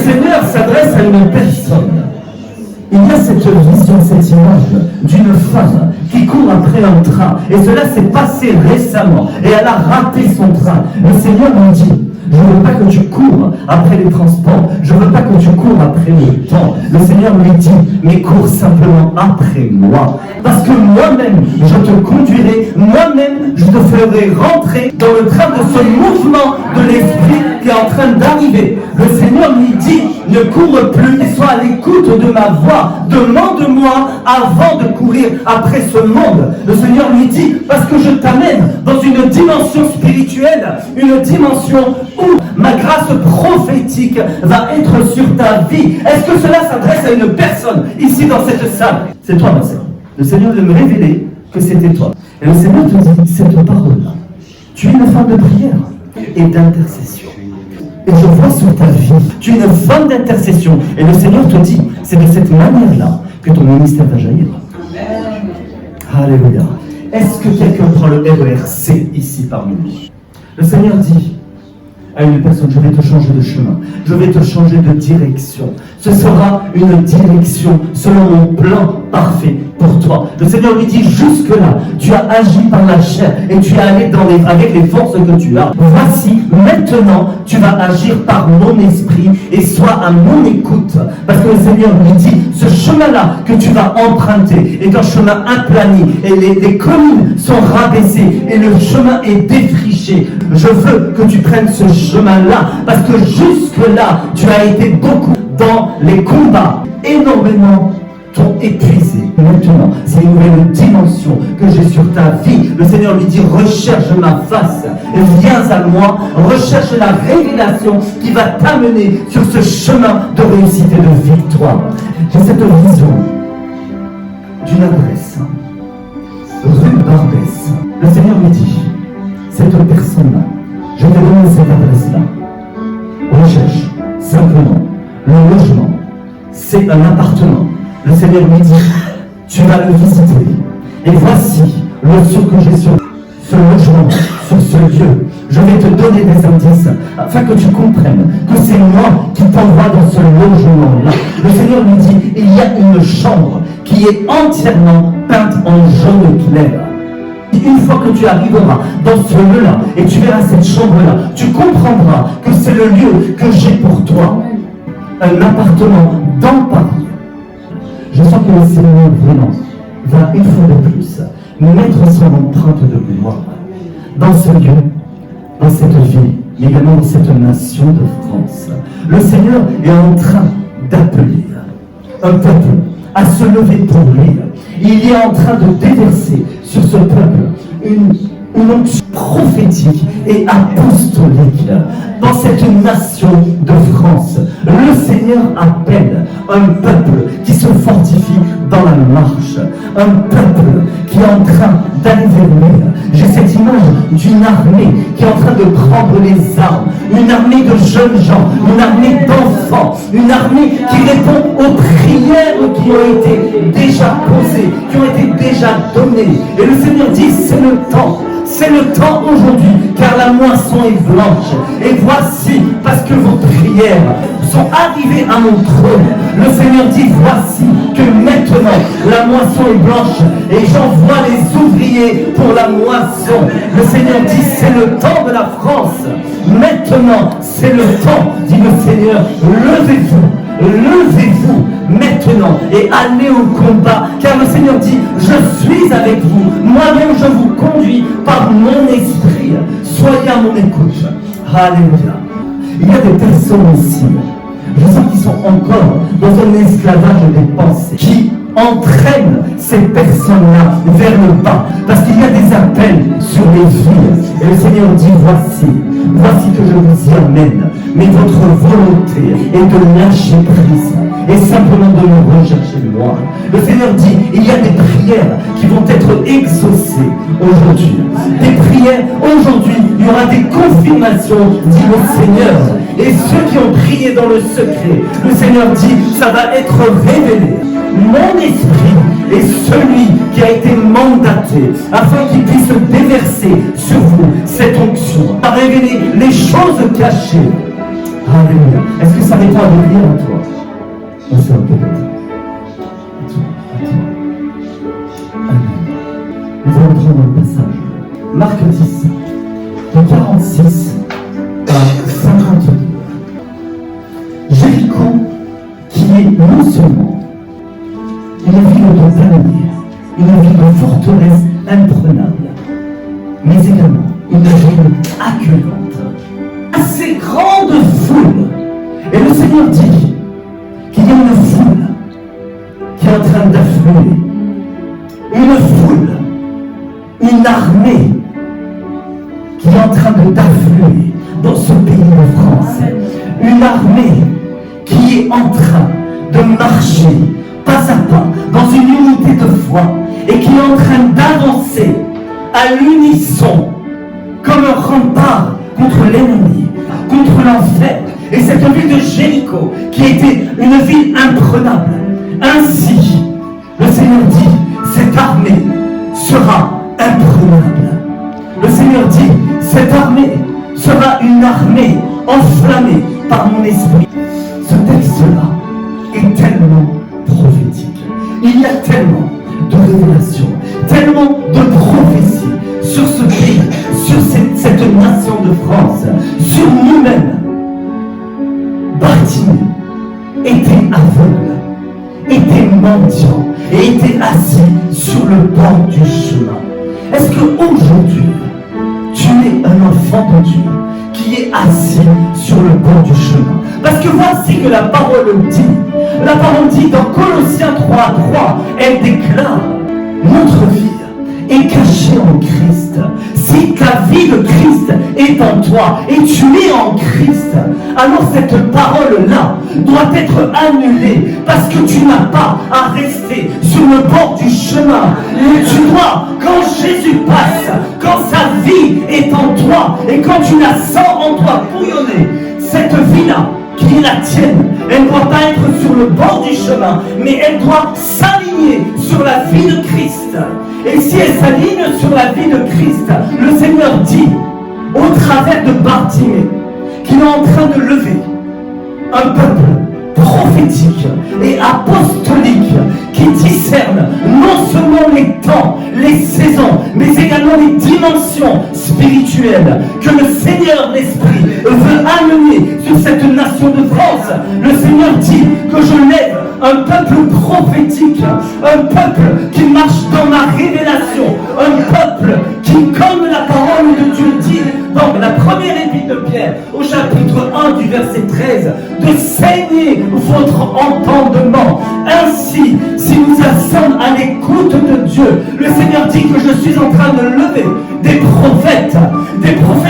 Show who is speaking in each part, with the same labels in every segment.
Speaker 1: Seigneur s'adresse à une personne. Il y a cette vision, cette image d'une femme qui court après un train. Et cela s'est passé récemment. Et elle a raté son train. Le Seigneur lui dit, je ne veux pas que tu cours après les transports. Je ne veux pas que tu cours après le temps. Le Seigneur lui dit, mais cours simplement après moi. Parce que moi-même, je te conduirai. Moi-même, je te ferai rentrer dans le train de ce mouvement de l'esprit qui est en train d'arriver. Le Seigneur lui dit, ne cours plus et sois à l'écoute de ma voix. Demande-moi avant de courir après ce monde. Le Seigneur lui dit, parce que je t'amène dans une dimension spirituelle, une dimension où ma grâce prophétique va être sur ta vie. Est-ce que cela s'adresse à une personne ici dans cette salle? C'est toi, ma sœur. Le Seigneur vient me révéler que c'était toi. Et le Seigneur te dit cette parole-là. Tu es une femme de prière et d'intercession. Et je vois sur ta vie, tu es une femme d'intercession. Et le Seigneur te dit, c'est de cette manière-là que ton ministère va jaillir. Alléluia. Est-ce que quelqu'un prend le RERC ici parmi nous? Le Seigneur dit à une personne, je vais te changer de chemin, je vais te changer de direction. Ce sera une direction selon mon plan parfait pour toi. Le Seigneur lui dit, jusque-là, tu as agi par la chair et tu es allé avec les forces que tu as. Voici, maintenant, tu vas agir par mon esprit et sois à mon écoute. Parce que le Seigneur lui dit, ce chemin-là que tu vas emprunter est un chemin aplani et les collines sont rabaissées et le chemin est défriché. Je veux que tu prennes ce chemin-là parce que jusque-là, tu as été beaucoup dans les combats, énormément t'ont épuisé. Maintenant, c'est une nouvelle dimension que j'ai sur ta vie. Le Seigneur lui dit, recherche ma face, viens à moi, recherche la révélation qui va t'amener sur ce chemin de réussite et de victoire. J'ai cette vision d'une adresse, rue Barbès. Le Seigneur lui dit, cette personne-là, je vais donner cette adresse-là. Recherche simplement le logement, c'est un appartement. Le Seigneur lui dit, tu vas le visiter. Et voici le sceau que j'ai sur ce logement, sur ce lieu. Je vais te donner des indices afin que tu comprennes que c'est moi qui t'envoie dans ce logement-là. Le Seigneur lui dit, il y a une chambre qui est entièrement peinte en jaune clair. Une fois que tu arriveras dans ce lieu-là et tu verras cette chambre-là, tu comprendras que c'est le lieu que j'ai pour toi. Un appartement dans Paris. Je sens que le Seigneur vraiment va une fois de plus mettre son empreinte de gloire dans ce lieu, dans cette ville, mais également dans cette nation de France. Le Seigneur est en train d'appeler un peuple à se lever pour lui. Il est en train de déverser sur ce peuple une onction prophétique et apostolique dans cette nation de France. Le Seigneur appelle un peuple qui se fortifie dans la marche, un peuple qui est en train d'aller vers lui. J'ai cette image d'une armée qui est en train de prendre les armes, une armée de jeunes gens, une armée d'enfants, une armée qui répond aux prières qui ont été déjà posées, qui ont été déjà données. Et le Seigneur dit, c'est le temps. C'est le temps aujourd'hui, car la moisson est blanche. Et voici, parce que vos prières sont arrivées à mon trône, le Seigneur dit, voici que maintenant la moisson est blanche et j'envoie les ouvriers pour la moisson. Le Seigneur dit, c'est le temps de la France. Maintenant, c'est le temps, dit le Seigneur, levez-vous. Levez-vous maintenant et allez au combat, car le Seigneur dit, je suis avec vous, moi-même je vous conduis par mon esprit, soyez à mon écoute. Alléluia. Il y a des personnes ici, je sens qu'ils sont encore dans un esclavage des pensées, qui entraînent ces personnes-là vers le bas, parce qu'il y a des appels sur les vies, et le Seigneur dit, voici que je vous y amène, mais votre volonté est de lâcher prise et simplement de me rechercher moi. Le Seigneur dit, il y a des prières qui vont être exaucées aujourd'hui. Des prières, aujourd'hui, il y aura des confirmations, dit le Seigneur. Et ceux qui ont prié dans le secret, le Seigneur dit, ça va être révélé. Mon esprit est celui qui a été mandaté afin qu'il puisse déverser sur vous cette onction, à révéler les choses cachées. Alléluia. Est-ce que ça répond à des prières à toi? Ma soeur, peut-être. À toi, à toi. Amen. Nous allons prendre un passage. Marc 10, de 46 à 52. Jéricho, qui est non seulement une ville de bannières, une ville de forteresse imprenable, mais également une ville accueillante, assez grande foule. Et le Seigneur dit qu'il y a une foule qui est en train d'affluer, une foule, une armée qui est en train d'affluer dans ce pays de France, une armée qui est en train de marcher pas à pas dans une unité de foi et qui est en train d'avancer à l'unisson comme un rempart contre l'ennemi, contre l'enfer. Et cette ville de Jéricho qui était une ville imprenable, ainsi le Seigneur dit, cette armée sera imprenable. Le Seigneur dit, cette armée sera une armée enflammée par mon esprit. Ce texte-là est tellement prophétique. Il y a tellement de révélations, tellement de prophéties sur ce pays, sur cette nation de France, sur nous-mêmes. Bartimée était aveugle, était mendiant et était assis sur le bord du chemin. Est-ce qu'aujourd'hui, tu es un enfant de Dieu qui est assis sur le bord du chemin? Parce que voici que la parole dit. La parole dit dans Colossiens 3:3, elle déclare, notre vie est cachée en Christ. Si ta vie de Christ est en toi et tu es en Christ, alors cette parole-là doit être annulée parce que tu n'as pas à rester sur le bord du chemin. Mais tu dois, quand Jésus passe, quand sa vie est en toi et quand tu la sens en toi bouillonner, cette vie-là qui est la tienne, elle ne doit pas être sur le bord du chemin, mais elle doit s'aligner sur la vie de Christ. Et si elle s'aligne sur la vie de Christ, le Seigneur dit, au travers de Bartimée, qu'il est en train de lever un peuple prophétique et apostolique qui discerne non seulement les temps, les saisons, mais également les dimensions spirituelles que le Seigneur l'Esprit veut amener sur cette nation de France. Le Seigneur dit que je lève un peuple prophétique, un peuple qui marche dans ma révélation, un peuple qui, comme la parole de Dieu dit dans la première épître de Pierre, au chapitre 1 du verset 13, de saigner votre entendement. Ainsi, si nous sommes à l'écoute de Dieu, le Seigneur dit que je suis en train de lever des prophètes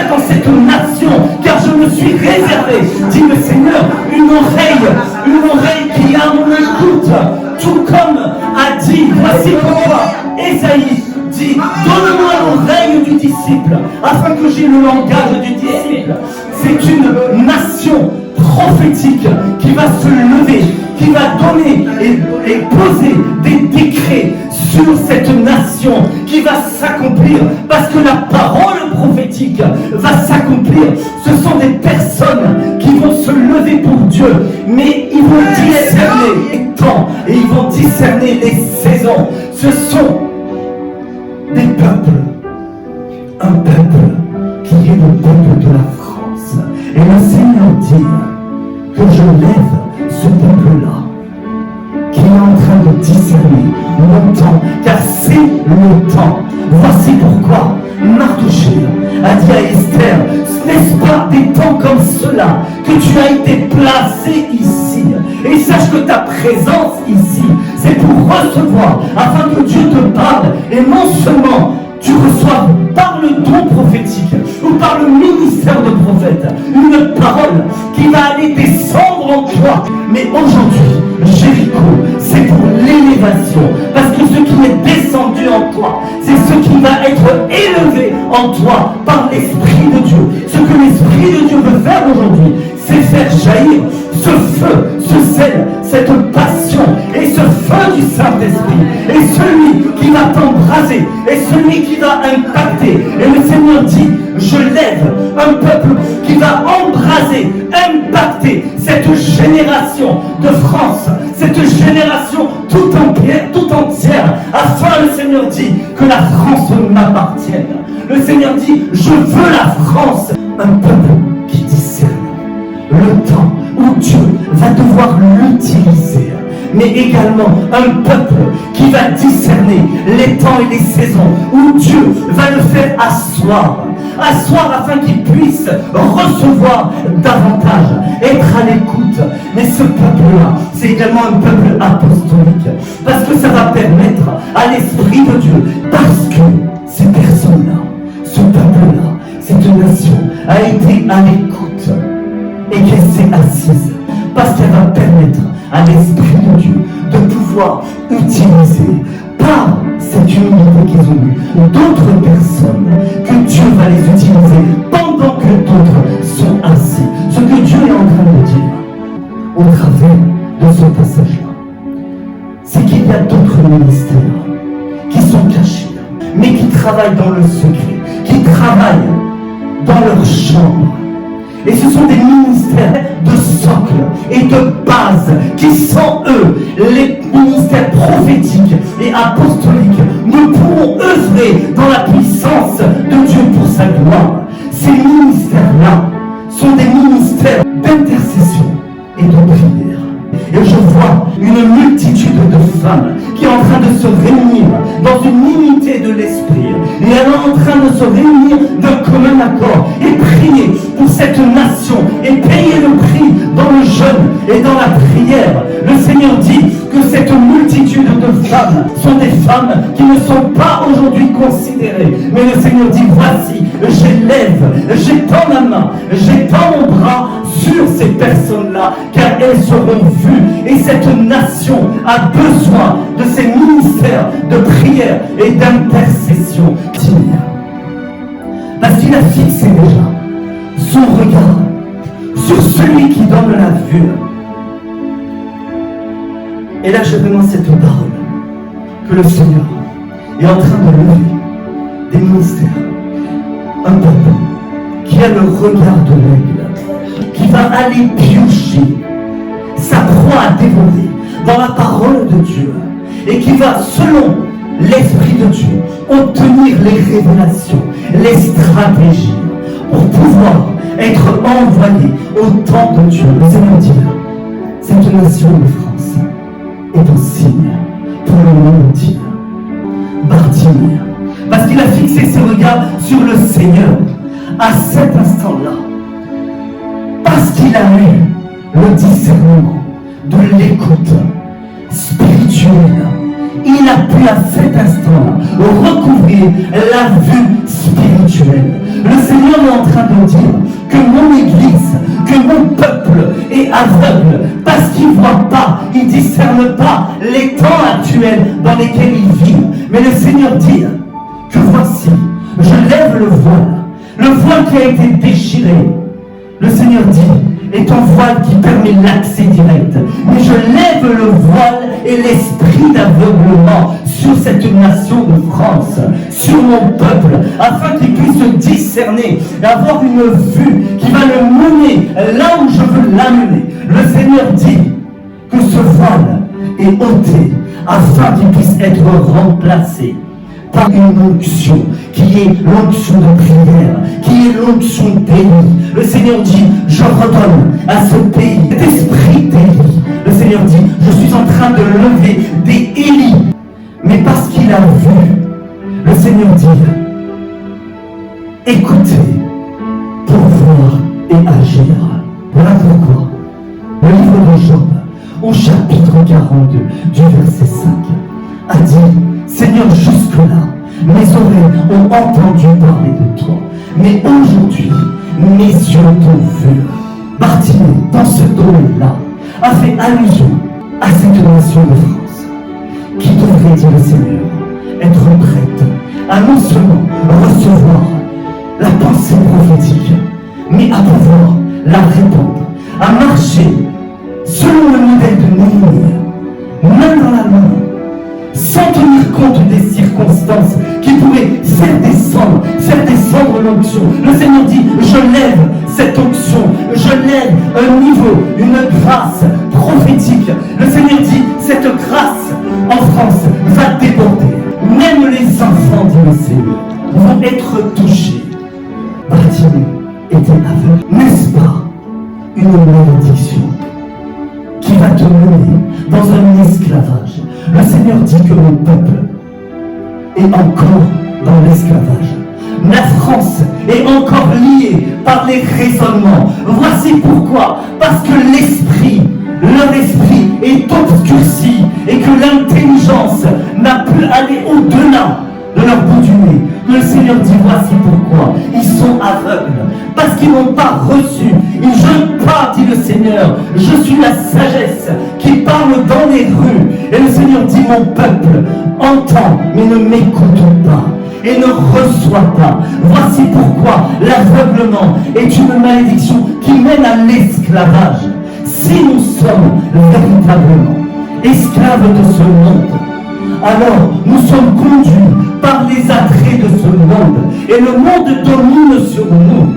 Speaker 1: dans cette nation, car je me suis réservé, dit le Seigneur, une oreille qui a mon écoute, tout comme a dit, voici pourquoi Ésaïe dit, donne-moi l'oreille du disciple, afin que j'ai le langage du disciple. C'est une nation prophétique qui va se lever, qui va donner et poser des décrets sur cette nation qui va s'accomplir, parce que la parole prophétique va s'accomplir. Ce sont des personnes qui vont se lever pour Dieu, mais ils vont discerner les temps et ils vont discerner les saisons. Ce sont des peuples, un peuple qui est le peuple de la France. Et le Seigneur dit que je lève ce peuple-là qui est en train de discerner mon temps, car c'est le temps. Voici pourquoi Mardochée a dit à Esther, n'est-ce pas des temps comme cela que tu as été placé ici? Et sache que ta présence ici, c'est pour recevoir, afin que Dieu te parle, et non seulement tu reçois par le don prophétique ou par le ministère de prophète une parole qui va aller descendre en toi. Mais aujourd'hui, Jéricho, c'est pour l'élévation, parce que ce qui est descendu en toi, c'est ce qui va être élevé en toi par l'Esprit de Dieu. Ce que l'Esprit de Dieu veut faire aujourd'hui, c'est faire jaillir ce feu, ce zèle, cette passion et ce feu du Saint-Esprit est celui qui va t'embraser, est celui qui va impacter. Et le Seigneur dit, je lève un peuple qui va embraser, impacter cette génération de France, cette génération tout entière, afin, le Seigneur dit, que la France m'appartienne. Le Seigneur dit, je veux la France, un peuple qui discerne le temps où Dieu va devoir l'utiliser, mais également un peuple qui va discerner les temps et les saisons où Dieu va le faire asseoir afin qu'il puisse recevoir davantage, être à l'écoute. Mais ce peuple-là, c'est également un peuple apostolique, parce que ça va permettre à l'Esprit de Dieu, parce que ces personnes-là, ce peuple-là, cette nation a été à l'écoute et qu'elle s'est assise, parce qu'elle va permettre à l'Esprit de Dieu de pouvoir utiliser par cette humilité qu'ils ont eue d'autres personnes, que Dieu va les utiliser pendant que d'autres sont assis. Ce que Dieu est en train de dire au travers de ce passage-là, c'est qu'il y a d'autres ministères qui sont cachés, mais qui travaillent dans le secret, qui travaillent dans leur chambre. Et ce sont des ministères de socle et de base qui, sans eux, les ministères prophétiques et apostoliques ne pourront œuvrer dans la puissance de Dieu pour sa gloire. Ces ministères-là sont des ministères d'intercession et de prière. Et je vois une multitude de femmes qui est en train de se réunir dans une unité de l'esprit. Et elles sont en train de se réunir d'un commun accord et prier pour cette nation et payer le prix dans le jeûne et dans la prière. Le Seigneur dit que cette multitude de femmes sont des femmes qui ne sont pas aujourd'hui considérées. Mais le Seigneur dit, voici, j'étends ma main, j'étends mon bras sur ces personnes-là, car elles seront vues. Et cette nation a besoin de ces ministères de prière et d'intercession. Parce qu'il a fixé déjà son regard sur celui qui donne la vue. Et là, j'ai vraiment cette parole que le Seigneur est en train de lever des ministères. Un peuple qui a le regard de l'aigle, qui va aller piocher sa proie à dévorer dans la parole de Dieu et qui va, selon l'Esprit de Dieu, obtenir les révélations, les stratégies pour pouvoir être envoyé au temps de Dieu. Le Seigneur dit, cette nation de France est un signe pour le monde entier. Bartimée, parce qu'il a fixé ses regards sur le Seigneur à cet instant-là, parce qu'il a eu le discernement de l'écoute spirituelle, il a pu à cet instant recouvrir la vue spirituelle. Le Seigneur est en train de dire que mon Église, que mon peuple est aveugle parce qu'il ne voit pas, il ne discerne pas les temps actuels dans lesquels il vit. Mais le Seigneur dit que voici, je lève le voile qui a été déchiré. Le Seigneur dit, est un voile qui permet l'accès direct. Mais je lève le voile et l'esprit d'aveuglement sur cette nation de France, sur mon peuple, afin qu'il puisse discerner et avoir une vue qui va le mener là où je veux l'amener. Le Seigneur dit que ce voile est ôté afin qu'il puisse être remplacé par une onction qui est l'onction de prière, qui est l'onction d'Élie. Le Seigneur dit, je redonne à ce pays l'esprit d'Élie. Le Seigneur dit, je suis en train de lever des Élie. Mais parce qu'il a vu, le Seigneur dit, écoutez pour voir et agir. Voilà pourquoi le livre de Job, au chapitre 42, du verset 5, a dit, Seigneur, jusque-là, mes oreilles ont entendu parler de toi. Mais aujourd'hui, mes yeux t'ont vu. Bartimée, dans ce domaine-là, a fait allusion à cette nation de France qui devrait, dire le Seigneur, être prête à non seulement recevoir la pensée prophétique, mais à pouvoir la répandre, à marcher selon le modèle de Néhémie, main dans la main circonstances qui pourraient faire descendre l'onction. Le Seigneur dit, je lève cette onction, je lève un niveau, une grâce prophétique. Le Seigneur dit, cette grâce en France va déborder. Même les enfants, dit le Seigneur, vont être touchés. Bartimée était aveugle. N'est-ce pas une malédiction qui va te mener dans un esclavage? Le Seigneur dit que mon peuple est encore dans l'esclavage. La France est encore liée par les raisonnements. Voici pourquoi. Parce que leur esprit est obscurci et que l'intelligence n'a pu aller au-delà de leur bout du nez. Le Seigneur dit, voici pourquoi. Ils sont aveugles. Parce qu'ils n'ont pas reçu. Ils jeûnent pas, dit le Seigneur. Je suis la sagesse qui parle dans les rues. Et le Seigneur dit, mon peuple entend, mais ne m'écoute pas. Et ne reçoit pas. Voici pourquoi l'aveuglement est une malédiction qui mène à l'esclavage. Si nous sommes véritablement esclaves de ce monde, alors nous sommes conduits par les attraits de ce monde. Et le monde domine sur nous.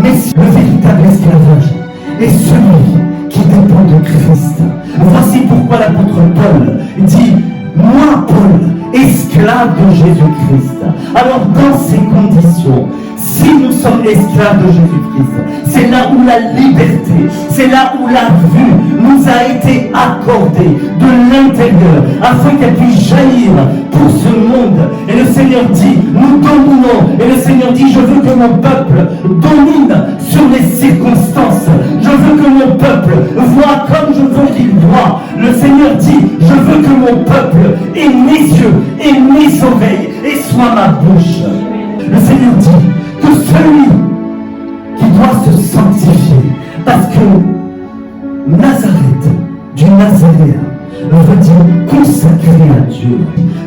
Speaker 1: Mais le véritable esclavage est celui qui dépend de Christ. Voici pourquoi l'apôtre Paul dit, moi Paul, esclave de Jésus-Christ. Alors dans ces conditions, si nous sommes esclaves de Jésus-Christ, c'est là où la liberté, c'est là où la vue nous a été accordée de l'intérieur, afin qu'elle puisse jaillir pour ce monde. Et le Seigneur dit, nous dominons. Et le Seigneur dit, je veux que mon peuple domine sur les circonstances. Je veux que mon peuple voit comme je veux qu'il voit. Le Seigneur dit, je veux que mon peuple ait mes yeux et mes oreilles et soit ma bouche. Le Seigneur dit que celui qui doit se sanctifier, parce que Nazareth, du Nazaréen, veut dire consacré à Dieu,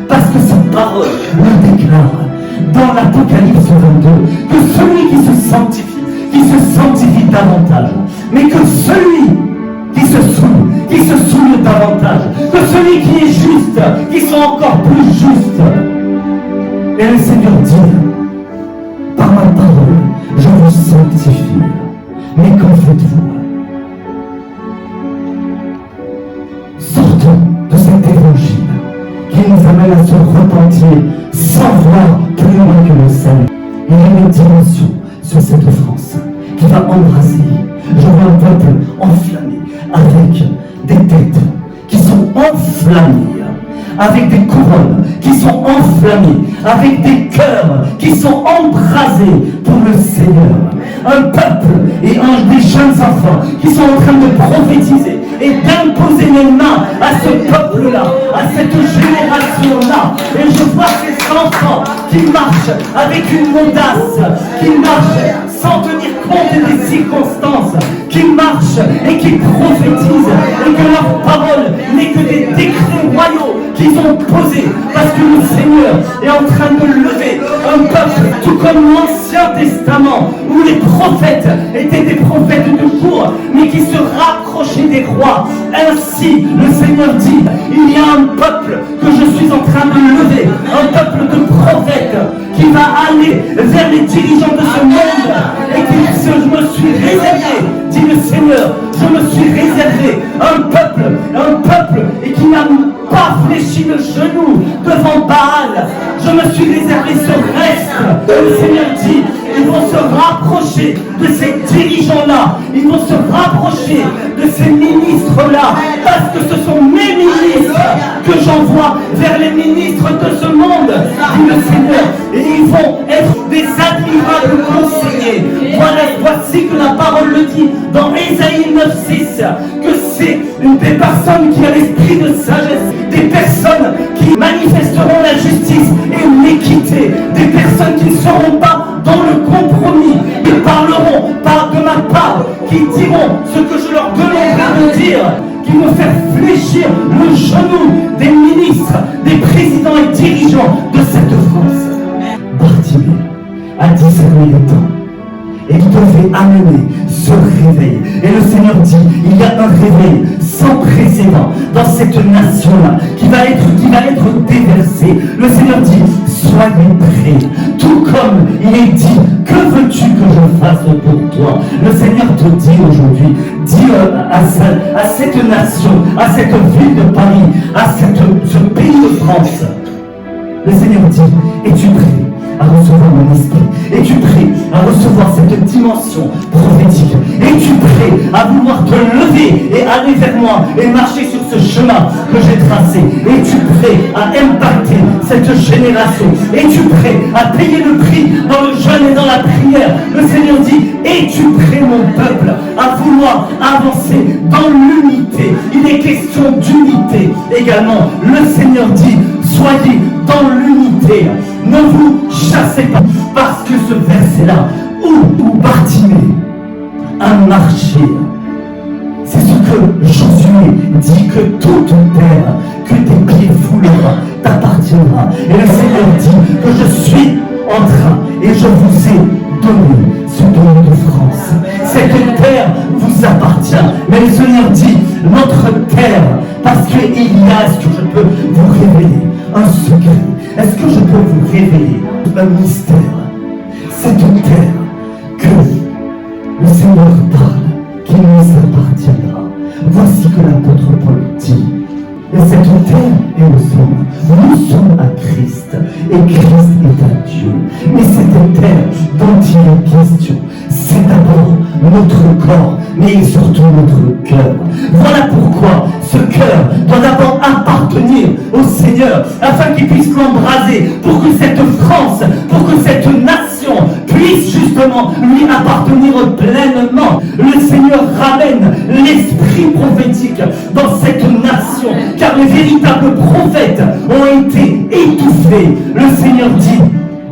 Speaker 1: parce que sa parole le déclare dans l'Apocalypse 22, que celui qui se sanctifie davantage, mais que celui qui se souille davantage, que celui qui est juste, qui soit encore plus juste. Et le Seigneur dit, par ma parole, je vous sanctifie. Mais qu'en faites-vous? Sortons de cet évangile qui nous amène à se repentir sans voir plus loin que le salut. Il y a une dimension sur cette France qui va embraser. Je vois un peuple enflammé avec des têtes qui sont enflammées, avec des couronnes qui sont enflammées, avec des cœurs qui sont embrasés pour le Seigneur. Un peuple et des jeunes enfants qui sont en train de prophétiser et d'imposer les mains à ce peuple-là, à cette génération-là. Et je vois ces enfants qui marchent avec une audace, qui marchent sans tenir compte des circonstances, qui marchent et qui prophétisent, et que leur parole n'est que des décrets royaux qu'ils ont posés, parce que le Seigneur est en train de lever un peuple, tout comme l'Ancien Testament, où les prophètes étaient des prophètes de cour, mais qui se rapprochaient des rois. Ainsi, le Seigneur dit, il y a un peuple que je suis en train de lever, un peuple de prophètes, qui va aller vers les dirigeants de ce monde, et qui je me suis réservé, dit le Seigneur, je me suis réservé un peuple, et qui n'a pas fléchi le genou devant Baal. Je me suis réservé ce reste. Le Seigneur dit, ils vont se rapprocher de ces dirigeants-là, ils vont se rapprocher de ces ministres-là, parce que ce sont mes ministres que j'envoie vers les ministres de ce monde, dit le Seigneur, et ils vont être des admirables conseillers. Voici que la parole le dit dans Ésaïe 9:6, que c'est des personnes qui ont l'esprit de sagesse, des personnes qui manifesteront la justice et l'équité, des personnes qui ne seront pas dans le compromis, ils parleront par de ma part, qui diront ce que je leur demanderai de dire, qui vont faire fléchir le genou des ministres, des présidents et dirigeants de cette France. Bartimée a discerné le temps et il devait amener ce réveil. Et le Seigneur dit, il y a un réveil sans précédent précédent dans cette nation-là qui va être déversé. Le Seigneur dit, soyez prêts. Tout comme il est dit, que veux-tu que je fasse pour toi? Le Seigneur te dit aujourd'hui, dis à cette nation, à cette ville de Paris, à ce pays de France, le Seigneur dit, es-tu prêt à recevoir mon esprit? Es-tu prêt à recevoir cette dimension prophétique? Es-tu prêt à vouloir te lever et aller vers moi et marcher sur ce chemin que j'ai tracé? Es-tu prêt à impacter cette génération? Es-tu prêt à payer le prix dans le jeûne et dans la prière? Le Seigneur dit, es-tu prêt mon peuple à vouloir avancer dans l'unité? Il est question d'unité également. Le Seigneur dit, soyez dans l'unité. Ne vous chassez pas. Parce que ce verset-là, où Bartimée a marché, c'est ce que Josué dit, que toute terre que tes pieds foulera t'appartiendra. Et le Seigneur dit que je suis en train et je vous ai donné ce don de France. Cette terre vous appartient. Mais le Seigneur dit, notre terre, parce qu'il y a, est-ce que je peux vous révéler un secret? Est-ce que je peux vous révéler un mystère? Cette terre que le Seigneur parle, qui nous appartiendra. Voici que l'apôtre Paul dit. Et cette terre est au sommet. Nous sommes à Christ et Christ est à Dieu. Mais cette terre dont il est question, c'est d'abord notre corps, mais surtout notre cœur. Voilà pourquoi ce cœur doit d'abord appartenir au Seigneur, afin qu'il puisse l'embraser, pour que cette France, pour que cette nation puisse justement lui appartenir pleinement. Le Seigneur ramène l'esprit prophétique dans cette nation, car les véritables prophètes ont été étouffés. Le Seigneur dit,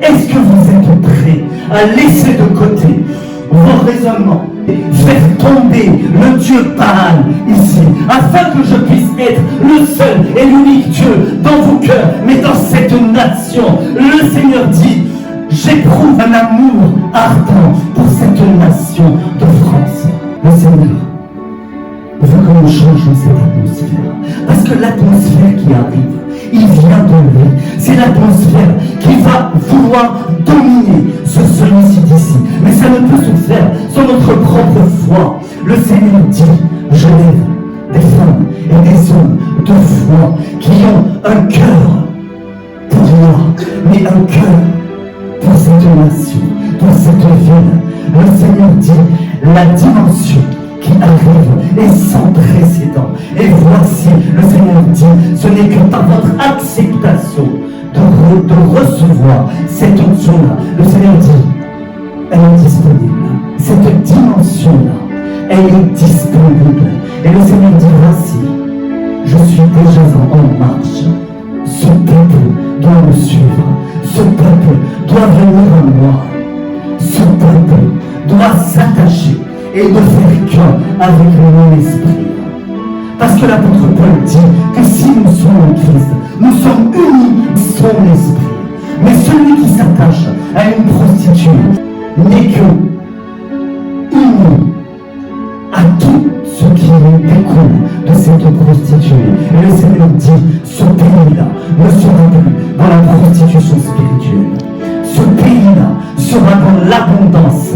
Speaker 1: est-ce que vous êtes prêts à laisser de côté vos raisonnements, faire tomber le Dieu Baal ici, afin que je puisse être le seul et l'unique Dieu dans vos cœurs, mais dans cette nation? Le Seigneur dit, j'éprouve un amour ardent pour cette nation de France. Le Seigneur veut que nous changions cette atmosphère, parce que l'atmosphère qui arrive, il vient de lui. C'est l'atmosphère qui va vouloir dominer celui-ci d'ici. Mais ça ne peut se faire sans notre propre foi. Le Seigneur dit, je lève des femmes et des hommes de foi qui ont un cœur pour moi, mais un cœur pour cette nation, pour cette ville. Le Seigneur dit, la dimension qui arrive est sans précédent. Et voici, le Seigneur dit, ce n'est que par votre acceptation de recevoir cette onction-là. Le Seigneur dit, elle est disponible. Cette dimension-là, elle est disponible. Et le Seigneur dit, voici, je suis déjà en marche. Ce peuple doit me suivre. Ce peuple doit venir à moi. Ce peuple doit s'attacher et de faire qu'un avec mon esprit. Parce que l'apôtre Paul dit que si nous sommes en Christ, nous sommes unis dans son esprit. Mais celui qui s'attache à une prostituée n'est que uni à tout ce qui découle de cette prostituée. Et le Seigneur dit, ce pays-là ne sera plus dans la prostitution spirituelle. Ce pays-là sera dans l'abondance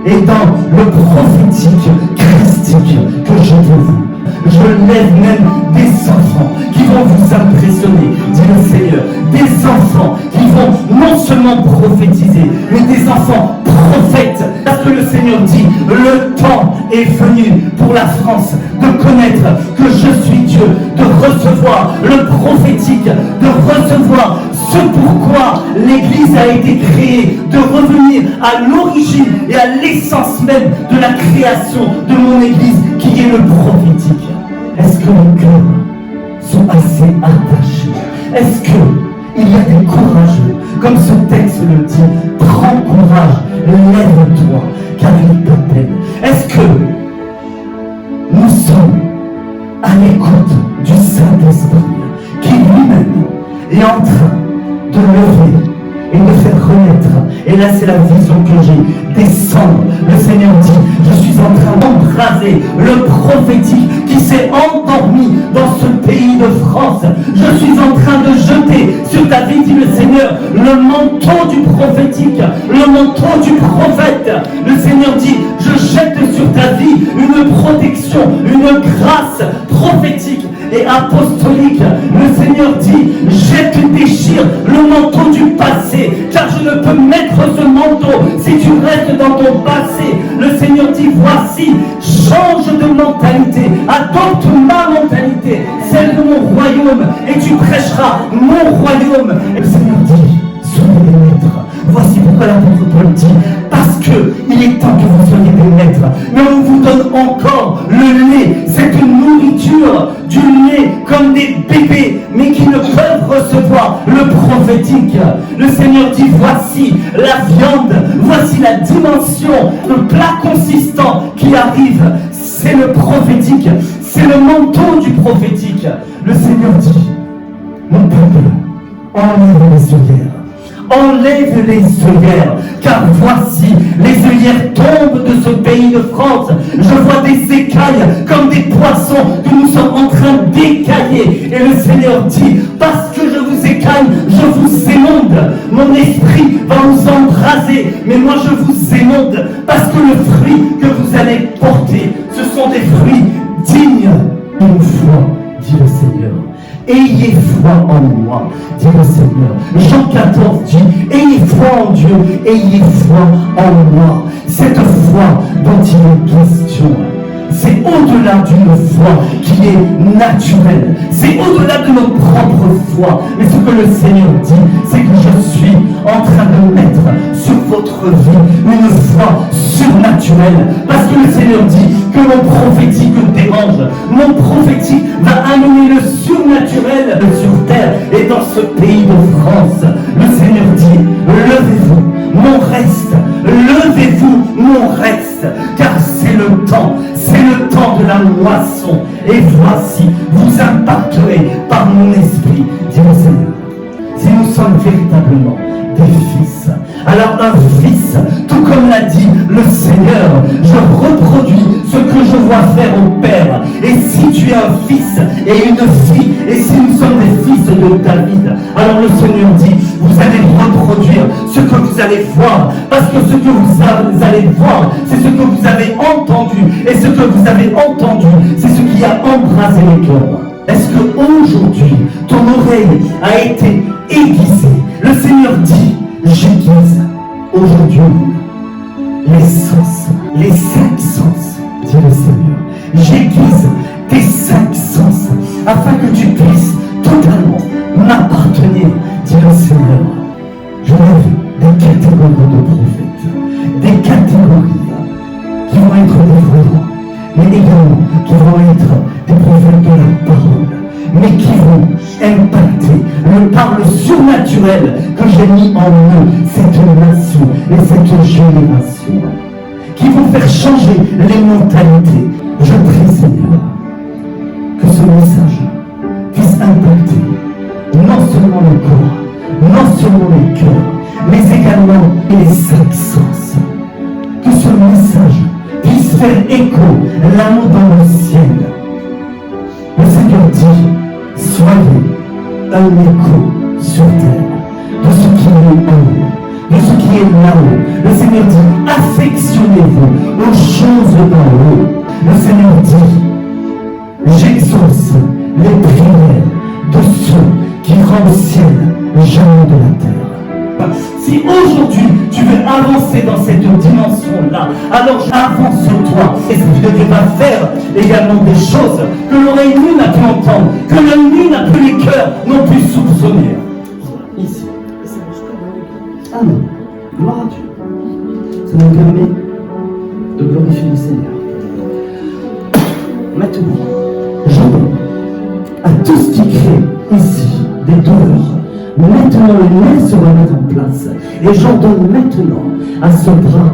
Speaker 1: et dans le prophétique christique que je vous. Je lève même des enfants qui vont vous impressionner, dit le Seigneur. Des enfants qui vont non seulement prophétiser, mais des enfants prophètes. Parce que le Seigneur dit, le temps est venu pour la France de connaître que je suis Dieu, de recevoir le prophétique, de recevoir ce pourquoi l'Église a été créée, de revenir à l'origine et à l'essence même de la création de mon Église, qui est le prophétique. Est-ce que les cœurs sont assez attachés? Est-ce qu'il y a des courageux, comme ce texte le dit, prends courage, lève-toi, car il t'appelle. Est-ce que nous sommes à l'écoute du Saint-Esprit, qui lui-même est en train de lever et de faire renaître. Et là, c'est la vision que j'ai. Descendre. Le Seigneur dit, je suis en train d'embraser le prophétique qui s'est endormi dans ce pays de France. Je suis en train de jeter sur ta vie, dit le Seigneur, le manteau du prophétique, le manteau du prophète. Le Seigneur dit, je jette sur ta vie une protection, une grâce prophétique et apostolique. Le Seigneur dit, jette, déchire le manteau du passé, car je ne peux mettre ce manteau si tu restes dans ton passé. Le Seigneur dit, voici, change de mentalité, adopte ma mentalité, celle de mon royaume, et tu prêcheras mon royaume. Et le Seigneur dit, soyez des maîtres. Voici pourquoi l'apôtre Paul dit, parce qu'il est temps que vous soyez des maîtres. Mais on vous donne encore le lait, cette nourriture, du lait comme des bébés, mais qui ne peuvent recevoir le prophétique. Le Seigneur dit, voici la viande, voici la dimension, le plat consistant qui arrive. C'est le prophétique, c'est le manteau du prophétique. Le Seigneur dit, mon peuple, enlève les œillères. Enlève les œillères, car voici, les œillères tombent de ce pays de France. Je vois des écailles comme des poissons que nous sommes en train d'écailler. Et le Seigneur dit, parce que je vous écaille, je vous émonde. Mon esprit va vous embraser, mais moi je vous émonde, parce que le fruit que vous allez porter, ce sont des fruits dignes d'une foi, dit le Seigneur. Ayez foi en moi, dit le Seigneur. Jean 14 dit, ayez foi en Dieu, ayez foi en moi. Cette foi dont il est question, c'est au-delà d'une foi qui est naturelle. C'est au-delà de notre propre foi. Mais ce que le Seigneur dit, c'est que je suis en train de mettre sur votre vie une foi surnaturelle. Parce que le Seigneur dit que mon prophétique dérange. Mon prophétique va amener le surnaturel sur terre et dans ce pays de France. Le Seigneur dit, levez-vous, mon reste. Levez-vous, mon reste. Car c'est le temps de la moisson. Et voici, vous impacterez par mon esprit, dit le Seigneur. Si nous sommes véritablement des fils, alors un fils, tout comme l'a dit le Seigneur, je reproduis ce que je vois faire au Père. Et si tu es un fils et une fille, et si nous sommes des fils de David, alors le Seigneur dit, vous allez reproduire ce que vous allez voir, parce que ce que vous allez voir, c'est ce que vous avez entendu, et ce que vous avez entendu, c'est ce qui a embrasé les cœurs. Est-ce qu'aujourd'hui, ton oreille a été aiguisée? Le Seigneur dit, j'aiguise aujourd'hui les sens, les 5 sens, dit le Seigneur. J'aiguise tes 5 sens, afin que tu puisses totalement m'appartenir, dit le Seigneur. Je lève des catégories de prophètes, des catégories qui vont être des voyants, mais également qui vont être des prophètes de la parole, mais qui vont impacter par le surnaturel que j'ai mis en eux, cette nation et cette génération, qui vont faire changer les mentalités. Je prie, Seigneur, que ce message puisse impacter non seulement le corps, non seulement les cœurs, mais également les 5 sens. Que ce message puisse faire écho là-haut dans le ciel. Le Seigneur dit, soyez un écho sur terre de ce qui est en haut, de ce qui est là-haut. Le Seigneur dit, affectionnez-vous aux choses d'en haut. Le Seigneur dit, j'exauce les prières de ceux qui rendent au ciel jamais de la terre. Si aujourd'hui tu veux avancer dans cette dimension-là, alors avance-toi. Et tu vas faire également des choses que l'oreille nue n'a pu entendre, que l'œil nu n'a pu, les cœurs n'ont pu soupçonner. Ici. Amen. Gloire à Dieu. Ça nous permet de glorifier le Seigneur. Maintenant, j'ordonne à tout ce qui crée ici des douleurs. Maintenant, les mains se remettent en place. Et j'ordonne maintenant à ce bras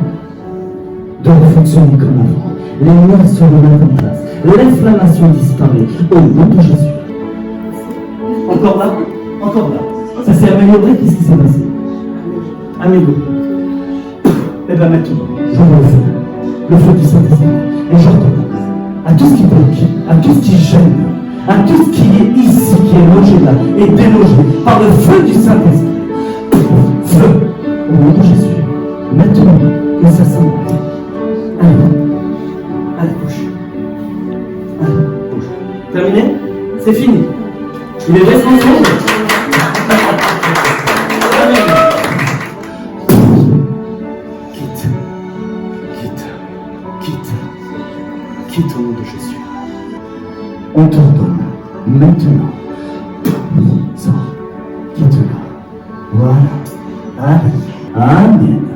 Speaker 1: de fonctionner comme avant. Les mains se remettent en place. L'inflammation disparaît au nom de Jésus. Encore là? Encore là. Ça s'est amélioré? Qu'est-ce qui s'est passé? Amigo. Eh bien maintenant, j'envoie le feu du Saint-Esprit, et j'ordonne à tout ce qui bloque, à tout ce qui gêne, à tout ce qui est ici, qui est logé là, et délogé par le feu du Saint-Esprit. Feu, au nom de Jésus, maintenant, que ça s'arrête. Allez, bouge. Allez, bouge. Terminé? C'est fini. Il est responsable. Amen. Quitte au nom de Jésus. On t'ordonne maintenant. Sors. Quitte là. Voilà. Allez. Amen.